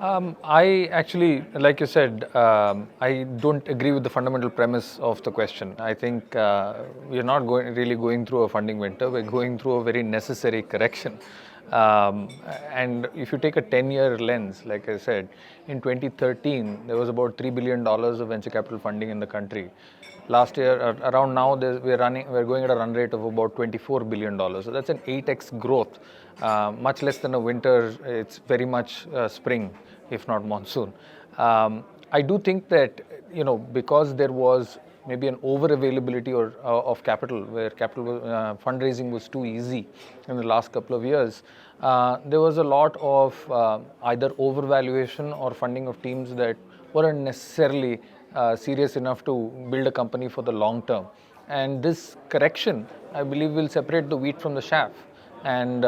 I actually, like you said, I don't agree with the fundamental premise of the question. I think we're not really going through a funding winter. We're going through a very necessary correction. Um, and if you take a 10-year lens, like I said, in 2013, there was about $3 billion of venture capital funding in the country. Last year, around now, we're going at a run rate of about $24 billion. So that's an 8x growth, much less than a winter. It's very much spring, if not monsoon. I do think that, because there was maybe an over availability of capital, where capital fundraising was too easy in the last couple of years, there was a lot of either overvaluation or funding of teams that weren't necessarily serious enough to build a company for the long term. And this correction, I believe, will separate the wheat from the chaff, and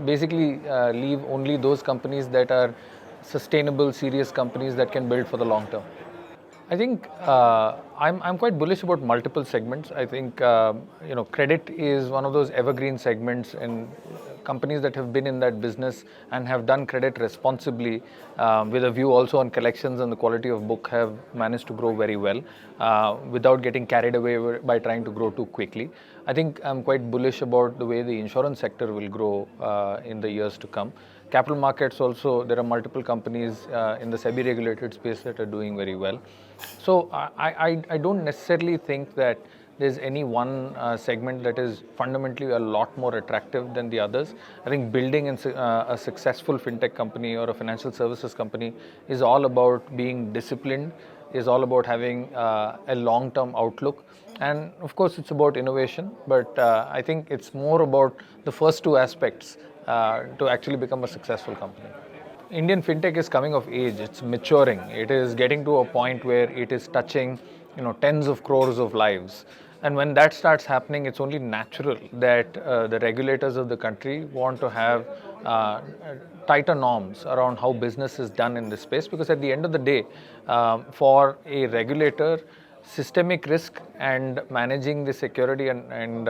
basically leave only those companies that are sustainable, serious companies that can build for the long term. I think I'm quite bullish about multiple segments. I think credit is one of those evergreen segments, and companies that have been in that business and have done credit responsibly, with a view also on collections and the quality of book, have managed to grow very well without getting carried away by trying to grow too quickly. I think I'm quite bullish about the way the insurance sector will grow in the years to come. Capital markets also, there are multiple companies in the SEBI-regulated space that are doing very well. So I don't necessarily think that there's any one segment that is fundamentally a lot more attractive than the others. I think building a successful fintech company or a financial services company is all about being disciplined, is all about having a long-term outlook. And of course, it's about innovation, but I think it's more about the first two aspects to actually become a successful company. Indian fintech is coming of age. It's maturing. It is getting to a point where it is touching, tens of crores of lives. And when that starts happening, it's only natural that the regulators of the country want to have tighter norms around how business is done in this space. Because at the end of the day, for a regulator, systemic risk and managing the security and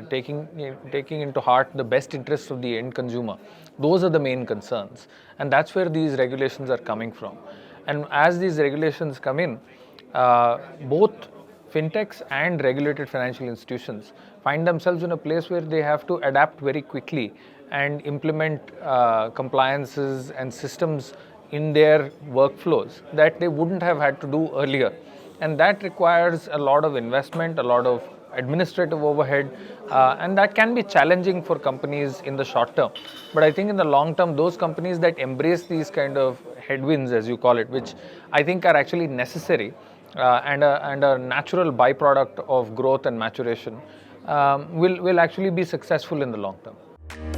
taking into heart the best interests of the end consumer, those are the main concerns, and that's where these regulations are coming from. And as these regulations come in, both fintechs and regulated financial institutions find themselves in a place where they have to adapt very quickly and implement compliances and systems in their workflows that they wouldn't have had to do earlier. And that requires a lot of investment, a lot of administrative overhead, and that can be challenging for companies in the short term. But I think in the long term, those companies that embrace these kind of headwinds, as you call it, which I think are actually necessary and a natural byproduct of growth and maturation, will actually be successful in the long term.